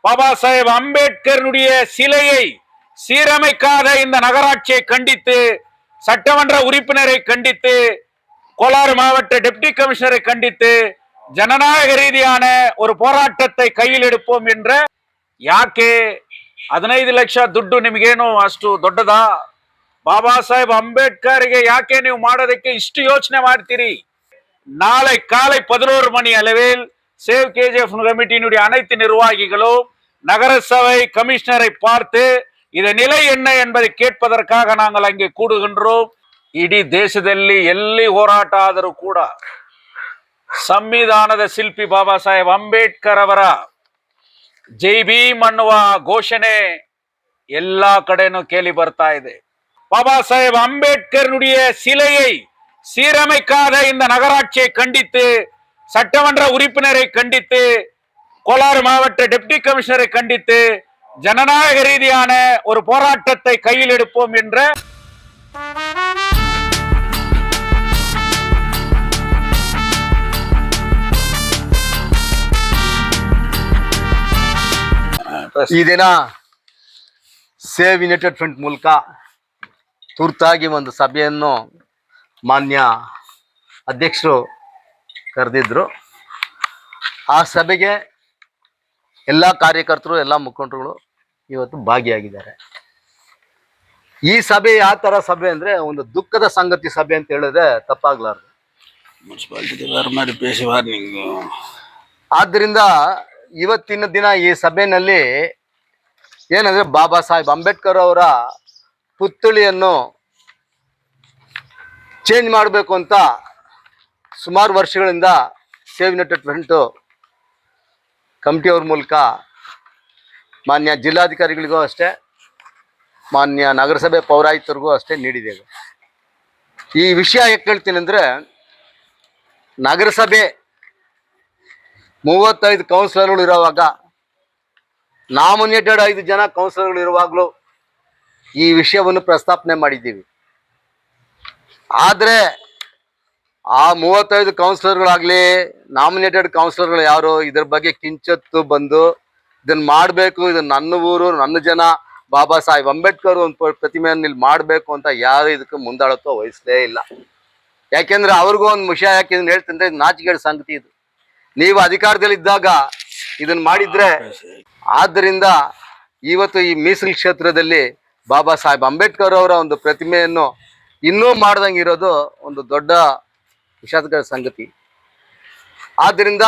பாபா சாஹேப் அம்பேத்கருடைய சிலையை சீரமைக்காத இந்த நகராட்சியை கண்டித்து, சட்டமன்ற உறுப்பினரை கண்டித்து, கோலாறு மாவட்ட டெப்டி கமிஷனரை கண்டித்து ಜನನಾಯಕ ರೀತಿಯಾನ ஒரு போராட்டத்தை கையில் எடுப்போம் என்ற ಯಾಕೆ 15 ಲಕ್ಷ ದುಡ್ಡು ನಿಮಗೇನು ಅಷ್ಟು ದೊಡ್ಡದಾ? ಬಾಬಾ ಸಾಹೇಬ್ ಅಂಬೇಡ್ಕರ್ಗೆ ಯಾಕೆ ನೀವು ಮಾಡೋದಕ್ಕೆ ಇಷ್ಟು ಯೋಚನೆ ಮಾಡ್ತೀರಿ? நாளை காலை 11 மணி அளவில் சேவ் கேஜிஎஃப் கமிட்டியினுடைய அனைத்து நிர்வாகிகளும் நகரசபை கமிஷனரை பார்த்து இதன் நிலை என்ன என்பதை கேட்பதற்காக நாங்கள் அங்கே கூடுகின்றோம். ಇಡೀ ದೇಶದಲ್ಲಿ ಎಲ್ಲಿ ಹೋರಾಟ ಆದರೂ ಕೂಡ ಸಂವಿಧಾನದ ಶಿಲ್ಪಿ ಬಾಬಾ ಸಾಹೇಬ್ ಅಂಬೇಡ್ಕರ್ ಅವರ ಜೈ ಭೀಮ್ ಅನ್ನುವ ಘೋಷಣೆ ಎಲ್ಲಾ ಕಡೆನೂ ಕೇಳಿ ಬರ್ತಾ ಇದೆ. பாபா சாஹேப் அம்பேத்கருடைய சிலையை சீரமைக்காத இந்த நகராட்சியை கண்டித்து, சட்டமன்ற உறுப்பினரை கண்டித்து, கோலாறு மாவட்ட டெப்டி கமிஷனரை கண்டித்து ஜனநாயக ரீதியான ஒரு போராட்டத்தை கையில் எடுப்போம் என்ற ಈ ದಿನ ಸೇವ್ ಯುನೈಟೆಡ್ ಫ್ರಂಟ್ ಮೂಲಕ ತುರ್ತಾಗಿ ಒಂದು ಸಭೆಯನ್ನು ಮಾನ್ಯ ಅಧ್ಯಕ್ಷರು ಕರೆದಿದ್ರು. ಆ ಸಭೆಗೆ ಎಲ್ಲ ಕಾರ್ಯಕರ್ತರು, ಎಲ್ಲ ಮುಖಂಡರುಗಳು ಇವತ್ತು ಭಾಗಿಯಾಗಿದ್ದಾರೆ. ಈ ಸಭೆ ಯಾವ ಥರ ಸಭೆ ಅಂದರೆ ಒಂದು ದುಃಖದ ಸಂಗತಿ ಸಭೆ ಅಂತ ಹೇಳಿದ್ರೆ ತಪ್ಪಾಗ್ಲಾರ್ದು. ಆದ್ದರಿಂದ ಇವತ್ತಿನ ದಿನ ಈ ಸಭೆಯಲ್ಲಿ ಏನಂದ್ರೆ ಬಾಬಾ ಸಾಹೇಬ್ ಅಂಬೇಡ್ಕರ್ ಅವರ ಪುತ್ಥಳಿಯನ್ನು ಚೇಂಜ್ ಮಾಡಬೇಕು ಅಂತ ಸುಮಾರು ವರ್ಷಗಳಿಂದ ಸೇವ್ ಯುನೈಟೆಡ್ ಫ್ರಂಟ್ ಕಮಿಟಿಯವ್ರ ಮೂಲಕ ಮಾನ್ಯ ಜಿಲ್ಲಾಧಿಕಾರಿಗಳಿಗೂ ಅಷ್ಟೇ, ಮಾನ್ಯ ನಗರಸಭೆ ಪೌರಾಯುಕ್ತರಿಗೂ ಅಷ್ಟೇ ನೀಡಿದ್ದೇವೆ. ಈ ವಿಷಯ ಯಾಕೆ ಹೇಳ್ತೀನಿ ಅಂದರೆ, ನಗರಸಭೆ 35 ಕೌನ್ಸಿಲರ್ಗಳು ಇರುವಾಗ, ನಾಮಿನೇಟೆಡ್ 5 ಜನ ಕೌನ್ಸಿಲರ್ಗಳು ಇರುವಾಗಲೂ ಈ ವಿಷಯವನ್ನು ಪ್ರಸ್ತಾಪನೆ ಮಾಡಿದ್ದೀವಿ. ಆದರೆ ಆ 35 ಕೌನ್ಸಿಲರ್ಗಳಾಗಲಿ, ನಾಮಿನೇಟೆಡ್ ಕೌನ್ಸಿಲರ್ಗಳು ಯಾರು ಇದ್ರ ಬಗ್ಗೆ ಕಿಂಚತ್ತು ಬಂದು ಇದನ್ನು ಮಾಡಬೇಕು, ಇದನ್ನು ನನ್ನ ಊರು ನನ್ನ ಜನ, ಬಾಬಾ ಸಾಹೇಬ್ ಅಂಬೇಡ್ಕರ್ ಒಂದು ಪ್ರತಿಮೆಯನ್ನು ಇಲ್ಲಿ ಮಾಡಬೇಕು ಅಂತ ಯಾರು ಇದಕ್ಕೆ ಮುಂದಾಳತ್ವ ವಹಿಸಲೇ ಇಲ್ಲ. ಯಾಕೆಂದ್ರೆ ಅವ್ರಿಗೂ ಒಂದು ವಿಷಯ ಯಾಕೆ ಇದನ್ನು ಹೇಳ್ತಂದ್ರೆ, ನಾಚಿಕೆಯ ಸಂಗತಿ ಇದು. ನೀವು ಅಧಿಕಾರದಲ್ಲಿದ್ದಾಗ ಇದನ್ನು ಮಾಡಿದ್ರೆ, ಆದ್ದರಿಂದ ಇವತ್ತು ಈ ಮೀಸಲು ಕ್ಷೇತ್ರದಲ್ಲಿ ಬಾಬಾ ಸಾಹೇಬ್ ಅಂಬೇಡ್ಕರ್ ಅವರ ಒಂದು ಪ್ರತಿಮೆಯನ್ನು ಇನ್ನೂ ಮಾಡ್ದಂಗೆ ಇರೋದು ಒಂದು ದೊಡ್ಡ ವಿಷಾದಕರ ಸಂಗತಿ. ಆದ್ದರಿಂದ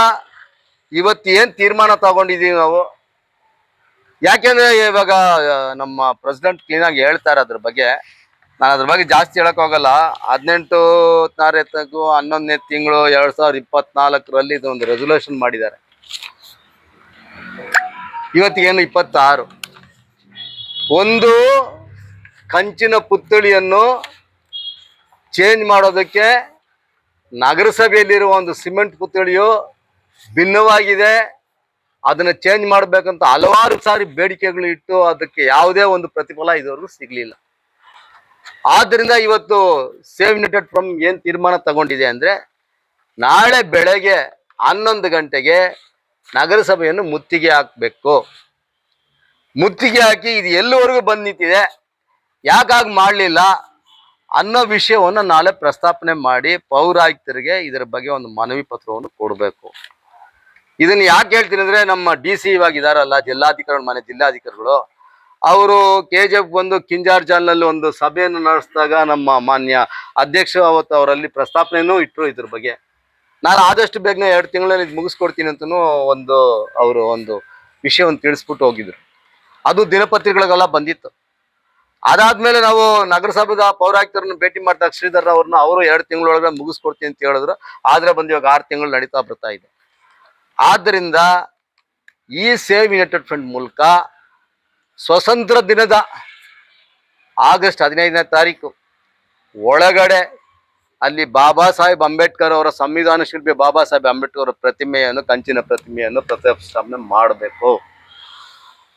ಇವತ್ತು ಏನು ತೀರ್ಮಾನ ತಗೊಂಡಿದ್ದೀವಿ ನಾವು, ಯಾಕೆಂದ್ರೆ ಇವಾಗ ನಮ್ಮ ಪ್ರೆಸಿಡೆಂಟ್ ಕ್ಲೀನಾಗಿ ಹೇಳ್ತಾರೆ ಅದ್ರ ಬಗ್ಗೆ. ನಾನು ಅದ್ರ ಬಗ್ಗೆ ಜಾಸ್ತಿ ಹೇಳಕ್ ಹೋಗಲ್ಲ. 18 ತಾರೀಕು 11ನೇ ತಿಂಗಳು 2024ರಲ್ಲಿ ಇದೊಂದು ರೆಸೊಲ್ಯೂಷನ್ ಮಾಡಿದ್ದಾರೆ. ಇವತ್ತಿಗೇನು 26. ಒಂದು ಕಂಚಿನ ಪುತ್ಥಳಿಯನ್ನು ಚೇಂಜ್ ಮಾಡೋದಕ್ಕೆ ನಗರಸಭೆಯಲ್ಲಿರುವ ಒಂದು ಸಿಮೆಂಟ್ ಪುತ್ಥಳಿಯು ಭಿನ್ನವಾಗಿದೆ, ಅದನ್ನು ಚೇಂಜ್ ಮಾಡಬೇಕಂತ ಹಲವಾರು ಸಾರಿ ಬೇಡಿಕೆಗಳು ಇಟ್ಟು ಅದಕ್ಕೆ ಯಾವುದೇ ಒಂದು ಪ್ರತಿಫಲ ಇದುವರೆಗೂ ಸಿಗಲಿಲ್ಲ. ಆದ್ದರಿಂದ ಇವತ್ತು ಸೇವ್ ಯುನೈಟೆಡ್ ಫ್ರಂಟ್ ಏನು ತೀರ್ಮಾನ ತಗೊಂಡಿದೆ ಅಂದರೆ, ನಾಳೆ ಬೆಳಗ್ಗೆ 11 ಗಂಟೆಗೆ ನಗರಸಭೆಯನ್ನು ಮುತ್ತಿಗೆ ಹಾಕಬೇಕು. ಮುತ್ತಿಗೆ ಹಾಕಿ ಇದು ಎಲ್ಲಿವರೆಗೂ ಬಂದು ನಿಂತಿದೆ, ಯಾಕಾಗಿ ಮಾಡಲಿಲ್ಲ ಅನ್ನೋ ವಿಷಯವನ್ನು ನಾಳೆ ಪ್ರಸ್ತಾಪನೆ ಮಾಡಿ ಪೌರಾಯುಕ್ತರಿಗೆ ಇದರ ಬಗ್ಗೆ ಒಂದು ಮನವಿ ಪತ್ರವನ್ನು ಕೊಡಬೇಕು. ಇದನ್ನು ಯಾಕೆ ಹೇಳ್ತೀನಿ ಅಂದರೆ, ನಮ್ಮ DC ಇವಾಗ ಇದಾರಲ್ಲ, ಜಿಲ್ಲಾಧಿಕಾರಿ ಮನೆ ಜಿಲ್ಲಾಧಿಕಾರಿಗಳು, ಅವರು KGF ಬಂದು ಕಿಂಜಾರ್ ಜಾಲ್ನಲ್ಲಿ ಒಂದು ಸಭೆಯನ್ನು ನಡೆಸಿದಾಗ ನಮ್ಮ ಮಾನ್ಯ ಅಧ್ಯಕ್ಷ ಅವತ್ತು ಅವರಲ್ಲಿ ಪ್ರಸ್ತಾಪನೆಯೂ ಇಟ್ಟರು ಇದ್ರ ಬಗ್ಗೆ. ನಾನು ಆದಷ್ಟು ಬೇಗನೆ 2 ತಿಂಗಳಲ್ಲಿ ಇದು ಮುಗಿಸ್ಕೊಡ್ತೀನಿ ಅಂತಲೂ ಅವರು ಒಂದು ವಿಷಯವನ್ನು ತಿಳಿಸ್ಬಿಟ್ಟು ಹೋಗಿದ್ರು. ಅದು ದಿನಪತ್ರಿಕೆಗಳಿಗೆಲ್ಲ ಬಂದಿತ್ತು. ಅದಾದ್ಮೇಲೆ ನಾವು ನಗರಸಭೆದ ಪೌರಾಯುಕ್ತರನ್ನು ಭೇಟಿ ಮಾಡಿದಾಗ ಶ್ರೀಧರ್ ಅವ್ರನ್ನ ಅವರು 2 ತಿಂಗಳೊಳಗೆ ಮುಗಿಸ್ಕೊಡ್ತೀನಿ ಅಂತ ಹೇಳಿದ್ರು. ಆದರೆ ಬಂದು ಇವಾಗ 6 ತಿಂಗಳು ನಡೀತಾ ಬರ್ತಾ ಇದೆ. ಆದ್ದರಿಂದ ಈ ಸೇವ್ ಯುನೈಟೆಡ್ ಫ್ರಂಟ್ ಮೂಲಕ ಸ್ವತಂತ್ರ ದಿನದ ಆಗಸ್ಟ್ 15ನೇ ತಾರೀಕು ಒಳಗಡೆ ಅಲ್ಲಿ ಬಾಬಾ ಸಾಹೇಬ್ ಅಂಬೇಡ್ಕರ್ ಅವರ ಸಂವಿಧಾನ ಶಿಲ್ಪಿ ಬಾಬಾ ಸಾಹೇಬ್ ಅಂಬೇಡ್ಕರ್ ಅವರ ಪ್ರತಿಮೆಯನ್ನು, ಕಂಚಿನ ಪ್ರತಿಮೆಯನ್ನು ಪ್ರತಿಷ್ಠಾಪನೆ ಮಾಡಬೇಕು.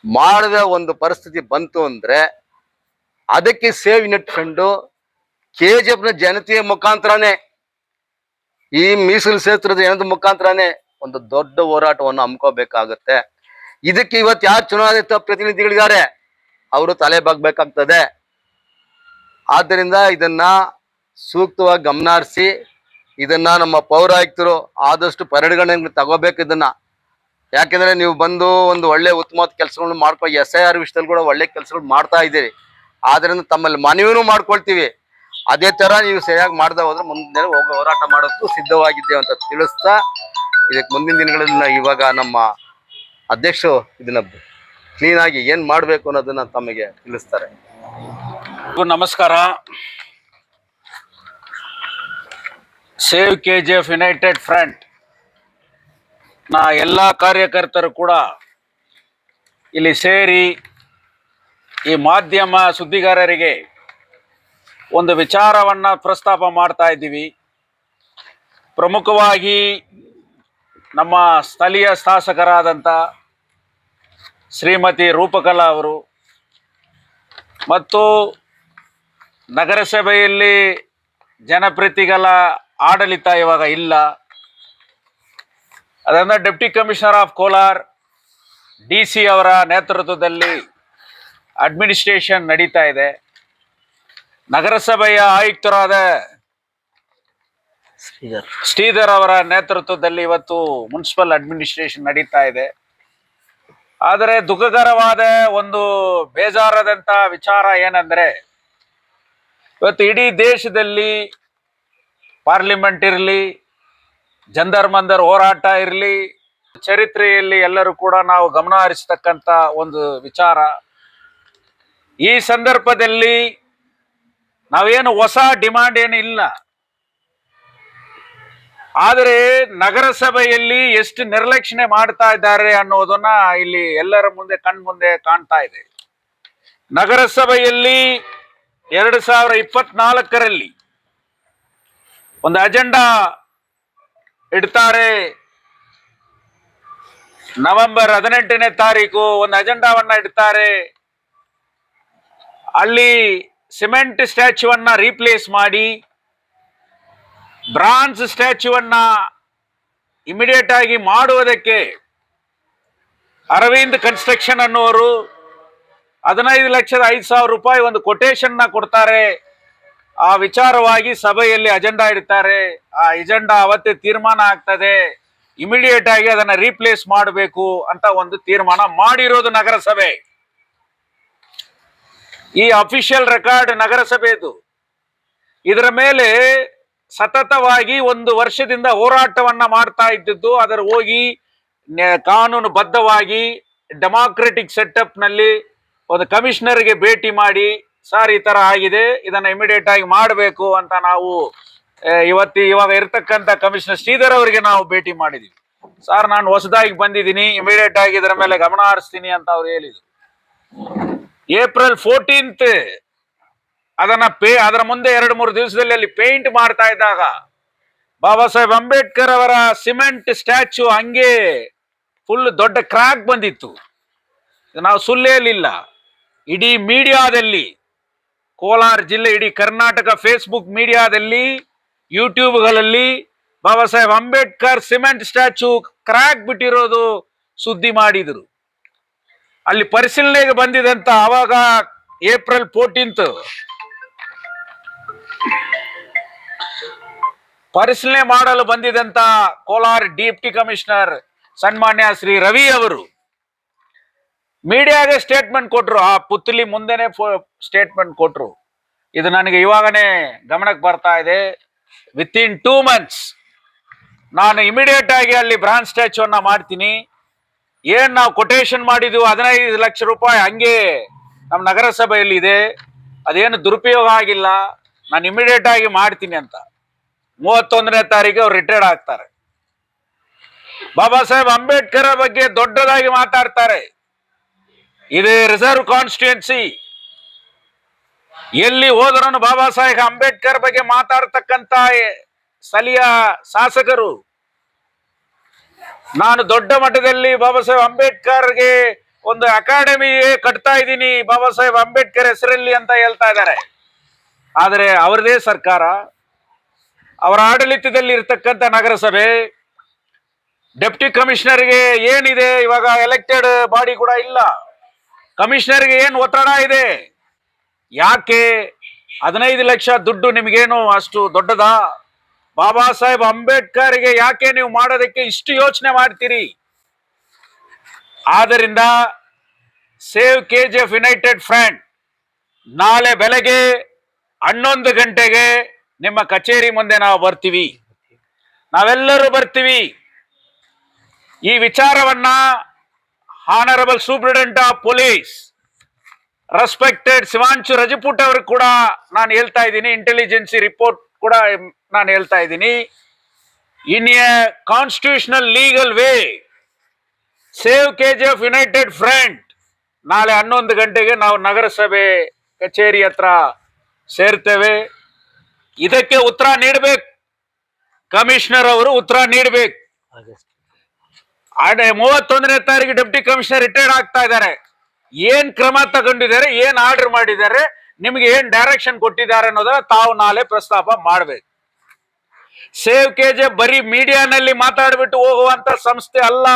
ಮಾಡದ ಒಂದು ಪರಿಸ್ಥಿತಿ ಬಂತು ಅಂದರೆ ಅದಕ್ಕೆ ಸೇವ್ ಯುನೈಟೆಡ್ ಫ್ರಂಟ್ KGFನ ಜನತೆಯ ಮುಖಾಂತರನೇ, ಈ ಮೀಸಲು ಕ್ಷೇತ್ರದ ಜನದ ಮುಖಾಂತರನೇ ಒಂದು ದೊಡ್ಡ ಹೋರಾಟವನ್ನು ಹಮ್ಮಿಕೋಬೇಕಾಗತ್ತೆ. ಇದಕ್ಕೆ ಇವತ್ತು ಯಾರು ಚುನಾಯಿತ ಪ್ರತಿನಿಧಿಗಳಿದ್ದಾರೆ ಅವರು ತಲೆ ಬಾಗ್ಬೇಕಾಗ್ತದೆ. ಆದ್ದರಿಂದ ಇದನ್ನ ಸೂಕ್ತವಾಗಿ ಗಮನ ಹರಿಸಿ ಇದನ್ನ ನಮ್ಮ ಪೌರಾಯುಕ್ತರು ಆದಷ್ಟು ಪರಿಗಣನೆಗೆ ತಗೋಬೇಕು ಇದನ್ನ. ಯಾಕೆಂದ್ರೆ ನೀವು ಬಂದು ಒಂದು ಒಳ್ಳೆ ಉತ್ತಮವಾದ ಕೆಲಸಗಳನ್ನ ಮಾಡ್ಕೊ SIR ವಿಷಯದಲ್ಲಿ ಕೂಡ ಒಳ್ಳೆ ಕೆಲಸಗಳು ಮಾಡ್ತಾ ಇದ್ದೀರಿ. ಆದ್ರಿಂದ ತಮ್ಮಲ್ಲಿ ಮನವಿನೂ ಮಾಡ್ಕೊಳ್ತೀವಿ, ಅದೇ ತರ ನೀವು ಸರಿಯಾಗಿ ಮಾಡ್ದೆ ಹೋದ್ರೆ ಮುಂದೆ ಹೋರಾಟ ಮಾಡೋಕ್ಕೂ ಸಿದ್ಧವಾಗಿದ್ದೇವೆ ಅಂತ ತಿಳಿಸ್ತಾ, ಇದಕ್ಕೆ ಮುಂದಿನ ದಿನಗಳಲ್ಲಿ ಇವಾಗ ನಮ್ಮ ಅಧ್ಯಕ್ಷರು ಇದನ್ನ ಕ್ಲೀನ್ ಆಗಿ ಏನ್ ಮಾಡ್ಬೇಕು ಅನ್ನೋದನ್ನ ತಮಗೆ ತಿಳಿಸ್ತಾರೆ. ನಮಸ್ಕಾರ. ಸೇವ್ KGF ಯುನೈಟೆಡ್ ಫ್ರಂಟ್ ನ ಎಲ್ಲ ಕಾರ್ಯಕರ್ತರು ಕೂಡ ಇಲ್ಲಿ ಸೇರಿ ಈ ಮಾಧ್ಯಮ ಸುದ್ದಿಗಾರರಿಗೆ ಒಂದು ವಿಚಾರವನ್ನ ಪ್ರಸ್ತಾಪ ಮಾಡ್ತಾ ಇದ್ದೀವಿ. ಪ್ರಮುಖವಾಗಿ ನಮ್ಮ ಸ್ಥಳೀಯ ಶಾಸಕರಾದಂಥ ಶ್ರೀಮತಿ ರೂಪಕಲಾ ಅವರು ಮತ್ತು ನಗರಸಭೆಯಲ್ಲಿ ಜನಪ್ರತಿನಿಧಿಗಳ ಆಡಳಿತ ಇವಾಗ ಇಲ್ಲ. ಅದರಿಂದ deputy commissioner of Kolar DC ಅವರ ನೇತೃತ್ವದಲ್ಲಿ ಅಡ್ಮಿನಿಸ್ಟ್ರೇಷನ್ ನಡೀತಾ ಇದೆ. ನಗರಸಭೆಯ ಆಯುಕ್ತರಾದ ಶ್ರೀಧರ್ ಅವರ ನೇತೃತ್ವದಲ್ಲಿ ಇವತ್ತು ಮುನ್ಸಿಪಲ್ ಅಡ್ಮಿನಿಸ್ಟ್ರೇಷನ್ ನಡೀತಾ ಇದೆ. ಆದರೆ ದುಃಖಕರವಾದ ಒಂದು ಬೇಜಾರಾದಂಥ ವಿಚಾರ ಏನಂದ್ರೆ, ಇವತ್ತು ಇಡೀ ದೇಶದಲ್ಲಿ ಪಾರ್ಲಿಮೆಂಟ್ ಇರಲಿ, ಜಂದರ್ ಮಂದರ್ ಹೋರಾಟ ಇರಲಿ, ಚರಿತ್ರೆಯಲ್ಲಿ ಎಲ್ಲರೂ ಕೂಡ ನಾವು ಗಮನ ಹರಿಸ್ತಕ್ಕಂಥ ಒಂದು ವಿಚಾರ. ಈ ಸಂದರ್ಭದಲ್ಲಿ ನಾವೇನು ಹೊಸ ಡಿಮಾಂಡ್ ಏನು ಇಲ್ಲ, ಆದರೆ ನಗರಸಭೆಯಲ್ಲಿ ಎಷ್ಟು ನಿರ್ಲಕ್ಷ್ಯೆ ಮಾಡ್ತಾ ಇದ್ದಾರೆ ಅನ್ನೋದನ್ನ ಇಲ್ಲಿ ಎಲ್ಲರ ಮುಂದೆ ಕಣ್ಮುಂದೆ ಕಾಣ್ತಾ ಇದೆ. ನಗರಸಭೆಯಲ್ಲಿ 2024ರಲ್ಲಿ ಒಂದು ಅಜೆಂಡಾ ಇಡ್ತಾರೆ. ನವೆಂಬರ್ 18ನೇ ತಾರೀಕು ಒಂದು ಅಜೆಂಡಾವನ್ನ ಇಡ್ತಾರೆ. ಅಲ್ಲಿ ಸಿಮೆಂಟ್ ಸ್ಟ್ಯಾಚ್ಯೂವನ್ನ ರೀಪ್ಲೇಸ್ ಮಾಡಿ ಬ್ರಾನ್ಸ್ ಸ್ಟ್ಯಾಚ್ಯೂವನ್ನ ಇಮಿಡಿಯೇಟ್ ಆಗಿ ಮಾಡುವುದಕ್ಕೆ ಅರವಿಂದ್ ಕನ್ಸ್ಟ್ರಕ್ಷನ್ ಅನ್ನೋರು 15,05,000 ರೂಪಾಯಿ ಒಂದು ಕೊಟೇಶನ್ ಕೊಡ್ತಾರೆ. ಆ ವಿಚಾರವಾಗಿ ಸಭೆಯಲ್ಲಿ ಅಜೆಂಡಾ ಇಡ್ತಾರೆ. ಆ ಅಜೆಂಡಾ ಅವತ್ತೇ ತೀರ್ಮಾನ ಆಗ್ತದೆ, ಇಮಿಡಿಯೇಟ್ ಆಗಿ ಅದನ್ನ ರೀಪ್ಲೇಸ್ ಮಾಡಬೇಕು ಅಂತ ಒಂದು ತೀರ್ಮಾನ ಮಾಡಿರೋದು ನಗರಸಭೆ. ಈ ಅಫಿಷಿಯಲ್ ರೆಕಾರ್ಡ್ ನಗರಸಭೆದು. ಇದರ ಮೇಲೆ ಸತತವಾಗಿ 1 ವರ್ಷದಿಂದ ಹೋರಾಟವನ್ನ ಮಾಡ್ತಾ ಇದ್ದದ್ದು. ಅದರ ಹೋಗಿ ಕಾನೂನು ಬದ್ಧವಾಗಿ ಡೆಮಾಕ್ರೆಟಿಕ್ ಸೆಟಪ್ ನಲ್ಲಿ ಒಂದು ಕಮಿಷನರ್ಗೆ ಭೇಟಿ ಮಾಡಿ, ಸರ್ ಈ ತರ ಆಗಿದೆ, ಇದನ್ನ ಇಮಿಡಿಯೇಟ್ ಆಗಿ ಮಾಡಬೇಕು ಅಂತ ನಾವು ಇವಾಗ ಇರ್ತಕ್ಕಂಥ ಕಮಿಷನರ್ ಶ್ರೀಧರ್ ಅವರಿಗೆ ನಾವು ಭೇಟಿ ಮಾಡಿದೀವಿ. ಸರ್ ನಾನು ಹೊಸದಾಗಿ ಬಂದಿದ್ದೀನಿ, ಇಮಿಡಿಯೇಟ್ ಆಗಿ ಇದರ ಮೇಲೆ ಗಮನ ಹರಿಸ್ತೀನಿ ಅಂತ ಅವ್ರು ಹೇಳಿದ್ರು. ಏಪ್ರಿಲ್ 14th ಅದರ ಮುಂದೆ 2-3 ದಿವಸದಲ್ಲಿ ಅಲ್ಲಿ ಪೇಂಟ್ ಮಾಡ್ತಾ ಇದ್ದಾಗ ಬಾಬಾ ಸಾಹೇಬ್ ಅಂಬೇಡ್ಕರ್ ಅವರ ಸಿಮೆಂಟ್ ಸ್ಟ್ಯಾಚ್ಯೂ ಹಂಗೆ ಫುಲ್ ದೊಡ್ಡ ಕ್ರಾಕ್ ಬಂದಿತ್ತು. ನಾವು ಸುಳ್ಳು ಹೇಳಿಲ್ಲ. ಇಡೀ ಮೀಡಿಯಾದಲ್ಲಿ, ಕೋಲಾರ ಜಿಲ್ಲೆ, ಇಡೀ ಕರ್ನಾಟಕ ಫೇಸ್ಬುಕ್ ಮೀಡಿಯಾದಲ್ಲಿ, ಯೂಟ್ಯೂಬ್ಗಳಲ್ಲಿ Baba Saheb Ambedkar cement statue crack ಬಿಟ್ಟಿರೋದು ಸುದ್ದಿ ಮಾಡಿದ್ರು. ಅಲ್ಲಿ ಪರಿಶೀಲನೆಗೆ ಬಂದಿದಂತ ಅವಾಗ ಏಪ್ರಿಲ್ 14th ಪರಿಶೀಲನೆ ಮಾಡಲು ಬಂದಿದಂತ ಕೋಲಾರ ಡೆಪ್ಟಿ ಕಮಿಷನರ್ ಸನ್ಮಾನ್ಯ ಶ್ರೀ ರವಿ ಅವರು ಮೀಡಿಯಾಗೆ ಸ್ಟೇಟ್ಮೆಂಟ್ ಕೊಟ್ರು. ಆ ಪುತ್ತಲಿ ಮುಂದೆನೆ ಸ್ಟೇಟ್ಮೆಂಟ್ ಕೊಟ್ರು. ಇದು ನನಗೆ ಇವಾಗನೇ ಗಮನಕ್ಕೆ ಬರ್ತಾ ಇದೆ. ವಿತಿನ್ 2 months ನಾನು ಇಮಿಡಿಯೇಟ್ ಆಗಿ ಅಲ್ಲಿ ಬ್ರಾನ್ಸ್ ಸ್ಟ್ಯಾಚ್ಯೂನ್ನ ಮಾಡ್ತೀನಿ. ಏನ್ ನಾವು ಕೊಟೇಶನ್ ಮಾಡಿದ್ವು 15 ಲಕ್ಷ ರೂಪಾಯಿ ಹಂಗೆ ನಮ್ಮ ನಗರಸಭೆಯಲ್ಲಿ ಇದೆ, ಅದೇನು ದುರುಪಯೋಗ ಆಗಿಲ್ಲ, ನಾನು ಇಮಿಡಿಯೇಟ್ ಆಗಿ ಮಾಡ್ತೀನಿ ಅಂತ 31ನೇ ತಾರೀಕು ಅವ್ರು ರಿಟೈರ್ಡ್ ಆಗ್ತಾರೆ. ಬಾಬಾ ಸಾಹೇಬ್ ಅಂಬೇಡ್ಕರ್ ಬಗ್ಗೆ ದೊಡ್ಡದಾಗಿ ಮಾತಾಡ್ತಾರೆ. ಇದು ರಿಸರ್ವ್ ಕಾನ್ಸ್ಟಿಟ್ಯೂನ್ಸಿ, ಎಲ್ಲಿ ಹೋದ್ರೂ ಬಾಬಾ ಸಾಹೇಬ್ ಅಂಬೇಡ್ಕರ್ ಬಗ್ಗೆ ಮಾತಾಡ್ತಕ್ಕಂತ ಸ್ಥಳೀಯ ಶಾಸಕರು. ನಾನು ದೊಡ್ಡ ಮಟ್ಟದಲ್ಲಿ ಬಾಬಾ ಸಾಹೇಬ್ ಅಂಬೇಡ್ಕರ್ಗೆ ಒಂದು ಅಕಾಡೆಮಿ ಕಟ್ತಾ ಇದ್ದೀನಿ ಬಾಬಾ ಸಾಹೇಬ್ ಅಂಬೇಡ್ಕರ್ ಹೆಸರಲ್ಲಿ ಅಂತ ಹೇಳ್ತಾ ಇದ್ದಾರೆ. ಆದರೆ ಅವರದೇ ಸರ್ಕಾರ, ಅವರ ಆಡಳಿತದಲ್ಲಿ ಇರ್ತಕ್ಕಂಥ ನಗರಸಭೆ ಡೆಪ್ಟಿ ಕಮಿಷನರ್ಗೆ ಏನಿದೆ, ಇವಾಗ ಎಲೆಕ್ಟೆಡ್ ಬಾಡಿ ಕೂಡ ಇಲ್ಲ, ಕಮಿಷನರ್ಗೆ ಏನು ಒತ್ತಡ ಇದೆ? ಯಾಕೆ 15 ಲಕ್ಷ ದುಡ್ಡು ನಿಮಗೇನು ಅಷ್ಟು ದೊಡ್ಡದಾ? ಬಾಬಾ ಸಾಹೇಬ್ ಅಂಬೇಡ್ಕರ್ಗೆ ಯಾಕೆ ನೀವು ಮಾಡೋದಕ್ಕೆ ಇಷ್ಟು ಯೋಚನೆ ಮಾಡ್ತೀರಿ? ಆದ್ದರಿಂದ ಸೇವ್ KGF ಯುನೈಟೆಡ್ ಫ್ರಂಟ್ ನಾಳೆ ಬೆಳಗ್ಗೆ 11 ಗಂಟೆಗೆ ನಿಮ್ಮ ಕಚೇರಿ ಮುಂದೆ ನಾವು ಬರ್ತೀವಿ, ನಾವೆಲ್ಲರೂ ಬರ್ತೀವಿ. ಈ ವಿಚಾರವನ್ನ honourable superintendent of police respected Shivanshu Rajput ಅವರು ಕೂಡ ನಾನು ಹೇಳ್ತಾ ಇದ್ದೀನಿ, ಇಂಟೆಲಿಜೆನ್ಸಿ ರಿಪೋರ್ಟ್ ಕೂಡ ನಾನು ಹೇಳ್ತಾ ಇದ್ದೀನಿ. In a constitutional legal way save KGF United front ನಾಳೆ 11 ಗಂಟೆಗೆ ನಾವು ನಗರಸಭೆ ಕಚೇರಿ ಹತ್ರ ಸೇರ್ತೇವೆ. ಇದಕ್ಕೆ ಉತ್ತರ ನೀಡಬೇಕು, ಕಮಿಷನರ್ ಅವರು ಉತ್ತರ ನೀಡಬೇಕು. 31ನೇ ತಾರೀಕು ಡೆಪ್ಟಿ ಕಮಿಷನರ್ ರಿಟೈರ್ಡ್ ಆಗ್ತಾ ಇದ್ದಾರೆ. ಏನ್ ಕ್ರಮ ತಗೊಂಡಿದ್ದಾರೆ, ಏನ್ ಆರ್ಡರ್ ಮಾಡಿದ್ದಾರೆ, ನಿಮ್ಗೆ ಏನ್ ಡೈರೆಕ್ಷನ್ ಕೊಟ್ಟಿದ್ದಾರೆ ಅನ್ನೋದನ್ನ ತಾವು ನಾಳೆ ಪ್ರಸ್ತಾಪ ಮಾಡಬೇಕು. ಸೇವ್ KGF ಬರೀ ಮೀಡಿಯಾನಲ್ಲಿ ಮಾತಾಡ್ಬಿಟ್ಟು ಹೋಗುವಂತ ಸಂಸ್ಥೆ ಅಲ್ಲ,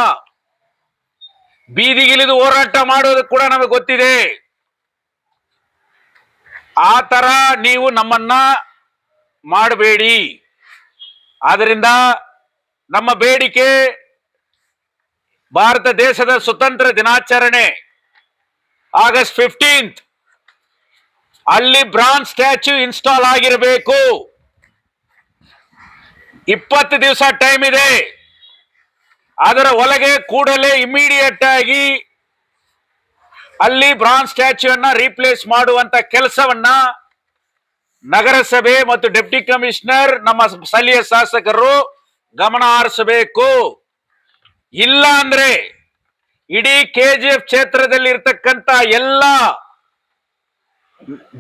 ಬೀದಿಗಿಳಿದು ಹೋರಾಟ ಮಾಡೋದು ಕೂಡ ನಮಗೆ ಗೊತ್ತಿದೆ. ಆ ತರ ನೀವು ನಮ್ಮನ್ನ ಮಾಡಬೇಡಿ. ಆದ್ರಿಂದ ನಮ್ಮ ಬೇಡಿಕೆ ಭಾರತ ದೇಶದ ಸ್ವತಂತ್ರ ದಿನಾಚರಣೆ ಆಗಸ್ಟ್ 15 ಅಲ್ಲಿ ಬ್ರಾನ್ಸ್ ಸ್ಟ್ಯಾಚ್ಯೂ ಇನ್ಸ್ಟಾಲ್ ಆಗಿರಬೇಕು. 20 ದಿವಸ ಟೈಮ್ ಇದೆ. ಅದರ ಒಳಗೆ ಕೂಡಲೇ ಇಮಿಡಿಯೇಟ್ ಆಗಿ ಅಲ್ಲಿ ಬ್ರಾನ್ಸ್ ಸ್ಟ್ಯಾಚ್ಯೂ ಅನ್ನ ರೀಪ್ಲೇಸ್ ಮಾಡುವಂತ ಕೆಲಸವನ್ನ ನಗರಸಭೆ ಮತ್ತು ಡೆಪ್ಟಿ ಕಮಿಷನರ್ ನಮ್ಮ ಸ್ಥಳೀಯ ಶಾಸಕರು ಗಮನ ಹರಿಸಬೇಕು. ಇಲ್ಲ ಅಂದ್ರೆ ಇಡೀ KGF ಕ್ಷೇತ್ರದಲ್ಲಿ ಇರ್ತಕ್ಕಂತ ಎಲ್ಲ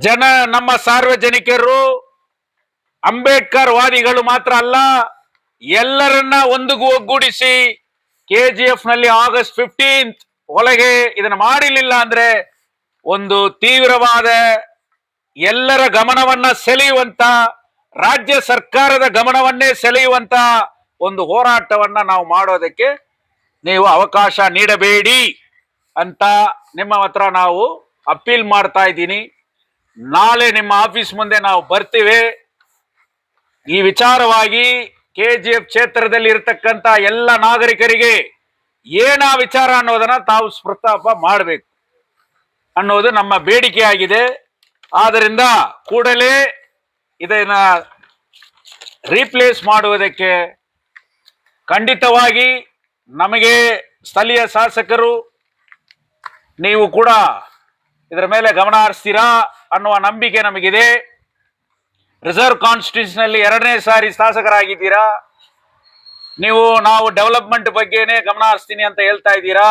ಜನ, ನಮ್ಮ ಸಾರ್ವಜನಿಕರು, ಅಂಬೇಡ್ಕರ್ ವಾದಿಗಳು ಮಾತ್ರ ಅಲ್ಲ, ಎಲ್ಲರನ್ನ ಒಗ್ಗೂಡಿಸಿ KGF ನಲ್ಲಿ ಆಗಸ್ಟ್ 15 ಒಳಗೆ ಇದನ್ನು ಮಾಡಿರಲಿಲ್ಲ ಅಂದ್ರೆ ಒಂದು ತೀವ್ರವಾದ ಎಲ್ಲರ ಗಮನವನ್ನ ಸೆಳೆಯುವಂತ, ರಾಜ್ಯ ಸರ್ಕಾರದ ಗಮನವನ್ನೇ ಸೆಳೆಯುವಂತ ಒಂದು ಹೋರಾಟವನ್ನ ನಾವು ಮಾಡೋದಕ್ಕೆ ನೀವು ಅವಕಾಶ ನೀಡಬೇಡಿ ಅಂತ ನಿಮ್ಮ ಹತ್ರ ನಾವು ಅಪೀಲ್ ಮಾಡ್ತಾ ಇದ್ದೀನಿ. ನಾಳೆ ನಿಮ್ಮ ಆಫೀಸ್ ಮುಂದೆ ನಾವು ಬರ್ತೀವಿ. ಈ ವಿಚಾರವಾಗಿ KGF ಕ್ಷೇತ್ರದಲ್ಲಿ ಇರತಕ್ಕಂತ ಎಲ್ಲ ನಾಗರಿಕರಿಗೆ ಏನ ವಿಚಾರ ಅನ್ನೋದನ್ನ ತಾವು ಪ್ರಸ್ತಾಪ ಮಾಡಬೇಕು ಅನ್ನೋದು ನಮ್ಮ ಬೇಡಿಕೆ ಆಗಿದೆ. ಆದ್ದರಿಂದ ಕೂಡಲೇ ಇದನ್ನ ರೀಪ್ಲೇಸ್ ಮಾಡುವುದಕ್ಕೆ ಖಂಡಿತವಾಗಿ ನಮಗೆ ಸ್ಥಳೀಯ ಶಾಸಕರು ನೀವು ಕೂಡ ಇದರ ಮೇಲೆ ಗಮನ ಹರಿಸ್ತೀರಾ ಅನ್ನುವ ನಂಬಿಕೆ ನಮಗಿದೆ. ರಿಸರ್ವ್ ಕಾನ್ಸ್ಟಿಟ್ಯೂಷನ್ ಅಲ್ಲಿ 2ನೇ ಸಾರಿ ಶಾಸಕರಾಗಿದ್ದೀರಾ ನೀವು. ನಾವು ಡೆವಲಪ್ಮೆಂಟ್ ಬಗ್ಗೆನೇ ಗಮನ ಹರಿಸ್ತೀನಿ ಅಂತ ಹೇಳ್ತಾ ಇದ್ದೀರಾ.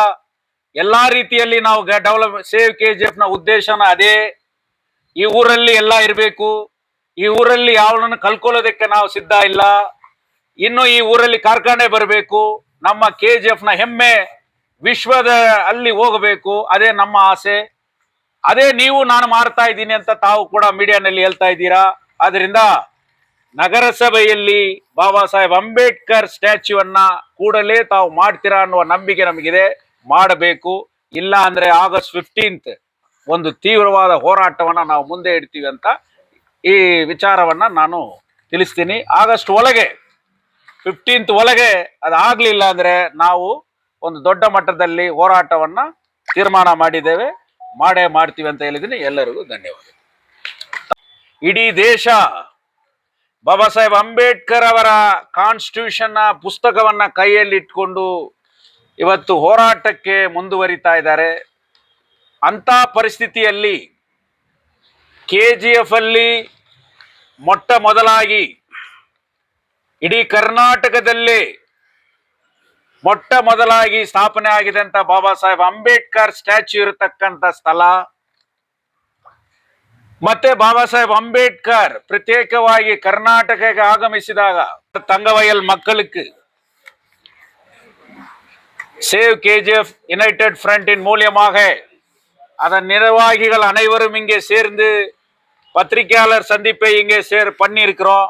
ಎಲ್ಲಾ ರೀತಿಯಲ್ಲಿ ನಾವು ಸೇವ್ KGF ನ ಉದ್ದೇಶನ ಅದೇ. ಈ ಊರಲ್ಲಿ ಎಲ್ಲ ಇರಬೇಕು, ಈ ಊರಲ್ಲಿ ಯಾವಳನ್ನು ಕಲ್ಕೊಳ್ಳೋದಕ್ಕೆ ನಾವು ಸಿದ್ಧ ಇಲ್ಲ. ಇನ್ನು ಈ ಊರಲ್ಲಿ ಕಾರ್ಖಾನೆ ಬರಬೇಕು, ನಮ್ಮ KGF ನ ಹೆಮ್ಮೆ ವಿಶ್ವದ ಅಲ್ಲಿ ಹೋಗಬೇಕು, ಅದೇ ನಮ್ಮ ಆಸೆ. ಅದೇ ನೀವು ನಾನು ಮಾಡ್ತಾ ಇದ್ದೀನಿ ಅಂತ ತಾವು ಕೂಡ ಮೀಡಿಯಾನಲ್ಲಿ ಹೇಳ್ತಾ ಇದ್ದೀರಾ. ಆದ್ರಿಂದ ನಗರಸಭೆಯಲ್ಲಿ ಬಾಬಾ ಸಾಹೇಬ್ ಅಂಬೇಡ್ಕರ್ ಸ್ಟ್ಯಾಚ್ಯೂ ಅನ್ನ ಕೂಡಲೇ ತಾವು ಮಾಡ್ತೀರಾ ಅನ್ನುವ ನಂಬಿಕೆ ನಮಗಿದೆ. ಮಾಡಬೇಕು. ಇಲ್ಲ ಅಂದ್ರೆ ಆಗಸ್ಟ್ 15 ಒಂದು ತೀವ್ರವಾದ ಹೋರಾಟವನ್ನ ನಾವು ಮುಂದೆ ಇಡ್ತೀವಿ ಅಂತ ಈ ವಿಚಾರವನ್ನ ನಾನು ತಿಳಿಸ್ತೀನಿ. ಆಗಸ್ಟ್ ಒಳಗೆ 15 ಒಳಗೆ ಅದಾಗ್ಲಿಲ್ಲ ಅಂದ್ರೆ ನಾವು ಒಂದು ದೊಡ್ಡ ಮಟ್ಟದಲ್ಲಿ ಹೋರಾಟವನ್ನ ತೀರ್ಮಾನ ಮಾಡಿದ್ದೇವೆ, ಮಾಡೇ ಮಾಡ್ತೀವಿ ಅಂತ ಹೇಳಿದ್ದೀನಿ. ಎಲ್ಲರಿಗೂ ಧನ್ಯವಾದ. ಇಡೀ ದೇಶ ಬಾಬಾ ಸಾಹೇಬ್ ಅಂಬೇಡ್ಕರ್ ಅವರ ಕಾನ್ಸ್ಟಿಟ್ಯೂಷನ್ ಪುಸ್ತಕವನ್ನ ಕೈಯಲ್ಲಿ ಇಟ್ಕೊಂಡು ಇವತ್ತು ಹೋರಾಟಕ್ಕೆ ಮುಂದುವರಿತಾ ಇದ್ದಾರೆ. ಅಂತ ಪರಿಸ್ಥಿತಿಯಲ್ಲಿ KGF ಅಲ್ಲಿ ಮೊಟ್ಟ ಮೊದಲಾಗಿ ಇಡೀ ಕರ್ನಾಟಕದಲ್ಲಿ ಮೊಟ್ಟ ಮೊದಲಾಗಿ ಸ್ಥಾಪನೆ ಆಗಿದೆ ಅಂತ ಬಾಬಾ ಸಾಹೇಬ್ ಅಂಬೇಡ್ಕರ್ ಸ್ಟ್ಯಾಚ್ಯೂ ಇರತಕ್ಕಂತ ಸ್ಥಳ, ಮತ್ತೆ ಬಾಬಾ ಸಾಹೇಬ್ ಅಂಬೇಡ್ಕರ್ ಪ್ರತ್ಯೇಕವಾಗಿ ಕರ್ನಾಟಕಕ್ಕೆ ಆಗಮಿಸಿದಾಗ தங்கவயல் மக்களுக்கு சேவ் KGF யுனைடெட் ஃப்ரண்டின் மூலியமாக அதன் நிர்வாகிகள் அனைவரும் இங்கே சேர்ந்து பத்திரிகையாளர் சந்திப்பை இங்கே பண்ணியிருக்கிறோம்.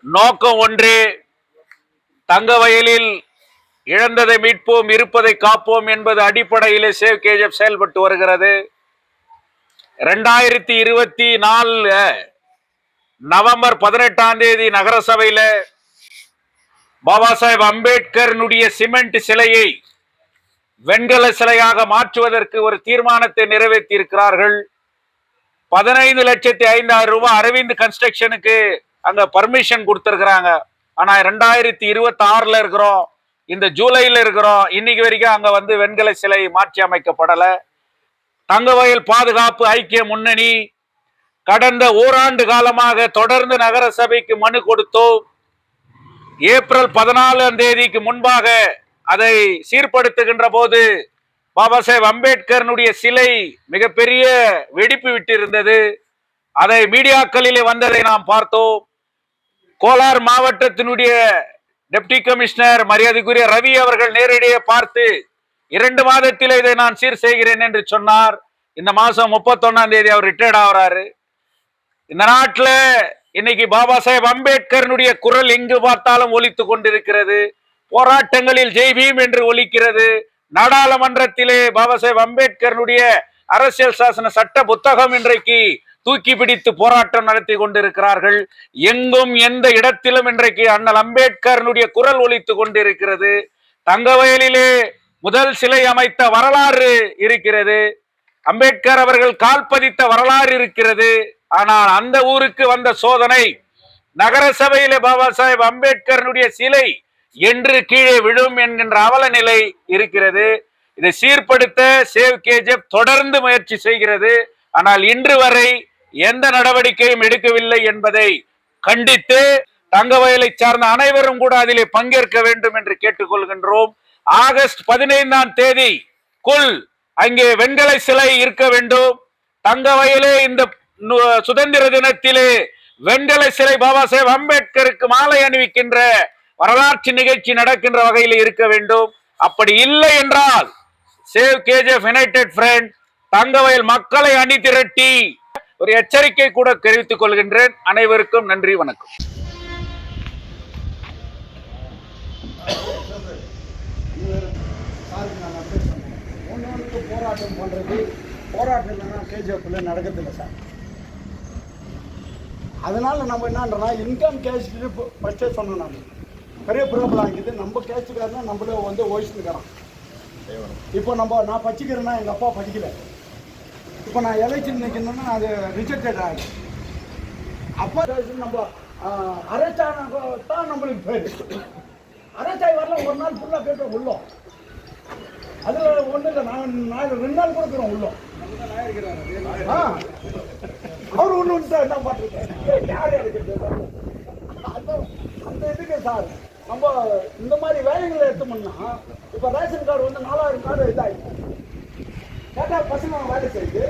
நோக்கம் ஒன்று, தங்கவயலில் இழந்ததை மீட்போம், இருப்பதை காப்போம் என்பது அடிப்படையிலே சேவ் கேஜிஎஃப் செயல்பட்டு வருகிறது. 2024 நவம்பர் 18 நகரசபையில பாபா சாஹேப் அம்பேத்கருடைய சிமெண்ட் சிலையை வெண்கல சிலையாக மாற்றுவதற்கு ஒரு தீர்மானத்தை நிறைவேற்றி இருக்கிறார்கள். 15,05,000 ரூபாய் அரவிந்த் கன்ஸ்ட்ரக்ஷனுக்கு அங்க பர்மிஷன் கொடுத்திருக்கிறாங்க. ஆனா 2026 இருக்கிறோம், இந்த ஜூலைல இருக்கிறோம், இன்னைக்கு வரைக்கும் அங்க வந்து வெண்கல சிலை மாற்றி அமைக்கப்படல. தங்கவயல் பாதுகாப்பு ஐக்கிய முன்னணி கடந்த ஓராண்டு காலமாக தொடர்ந்து நகரசபைக்கு மனு கொடுத்தோம். ஏப்ரல் 14 முன்பாக அதை சீர்படுத்துகின்ற போது பாபா சாஹேப் அம்பேத்கருடைய சிலை மிகப்பெரிய வெடிப்பு விட்டு இருந்தது. அதை மீடியாக்களிலே வந்ததை நாம் பார்த்தோம். கோலார் மாவட்டத்தினுடைய டெப்டி கமிஷனர் மரியாதைக்குரிய ரவி அவர்கள் நேரடியாக பார்த்து 2 மாதத்தில் இதை நான் சீர் செய்கிறேன் என்று சொன்னார். இந்த மாசம் 31 அவர் ரிட்டையர்ட் ஆகிறாரு. இந்த நாட்டில் இன்னைக்கு பாபா சாஹேப் அம்பேத்கருடைய குரல் எங்கு பார்த்தாலும் ஒலித்து கொண்டிருக்கிறது. போராட்டங்களில் ஜெய் பீம் என்று ஒலிக்கிறது. நாடாளுமன்றத்திலே பாபா சாஹேப் அம்பேத்கருடைய அரசியல் சாசன சட்ட புத்தகம் இன்றைக்கு தூக்கி பிடித்து போராட்டம் நடத்தி கொண்டிருக்கிறார்கள். எங்கும் எந்த இடத்திலும் இன்றைக்கு அண்ணல் அம்பேத்கருடைய குரல் ஒலித்து கொண்டிருக்கிறது. தங்கவயலிலே முதல் சிலை அமைத்த வரலாறு இருக்கிறது. அம்பேத்கர் அவர்கள் கால் பதித்த வரலாறு இருக்கிறது. ஆனால் அந்த ஊருக்கு வந்த சோதனை, நகரசபையிலே பாபா சாஹேப் அம்பேத்கருடைய சிலை என்று கீழே விழும் என்கின்ற அவல நிலை இருக்கிறது. இதை சீர்படுத்த சேவ் கேஜிஎஃப் தொடர்ந்து முயற்சி செய்கிறது. ஆனால் இன்று வரை எந்த நடவடிக்கையும் எடுக்கவில்லை என்பதை கண்டித்து தங்கவயலை சார்ந்த அனைவரும் கூட அதிலே பங்கேற்க வேண்டும் என்று கேட்டுக்கொள்கின்றோம். ஆகஸ்ட் 15 அங்கே வெண்கல சிலை இருக்க வேண்டும். தங்கவயலே இந்த சுதந்திர தினத்திலே வெண்கல சிலை பாபா சாஹேப் அம்பேத்கருக்கு மாலை அணிவிக்கின்ற வரலாற்று நிகழ்ச்சி நடக்கின்ற வகையில் இருக்க வேண்டும். அப்படி இல்லை என்றால் save KGF United front Thangavayal மக்களை அணி திரட்டி ஒரு எச்சரிக்கை கூட தெரிவித்துக் கொள்கின்றேன். அனைவருக்கும் நன்றி, வணக்கம். போராட்டம் பண்றது போராட்டம் கேஜிஎஃப்ல நடக்கிறதில்ல சார். அதனால நம்ம என்னன்றா இன்கம் கேஸ்ட்டு ஃபர்ஸ்டே சொன்னோம். நான் பெரிய ப்ராப்ளம் ஆகிது. நம்ம கேஸ்ட்டுக்காரனா நம்மளே வந்து ஓய்ஸ்ட்டுக்கிறோம். இப்போ நான் படிச்சுக்கிறேன்னா எங்கள் அப்பா படிக்கல. இப்போ நான் எலெக்ஷன் நிற்கணும்னா அது ரிஜெக்டட் ஆகிடும். அப்போ நம்ம அரெஸ்ட் ஆனா தான் நம்மளுக்கு பேர். அரெஸ்ட் ஆகி வரலாம், ஒரு நாள் ஃபுல்லாக கேட்டோம் உள்ளோம். அதில் ஒன்றும் இல்லை, நான் 2 நாள் கூட போகிறோம் உள்ளோம். அவர் ஒன்று என்ன பார்த்துருக்கேன் யார் எடுக்கிறது அந்த இதுக்கு சார். நம்ம இந்த மாதிரி வேலைகளை எடுத்தோம்னா இப்போ ரேஷன் கார்டு வந்து 4000 கார்டு இதாகிடும். கேட்டால் பசங்க வேலை செய்யுது.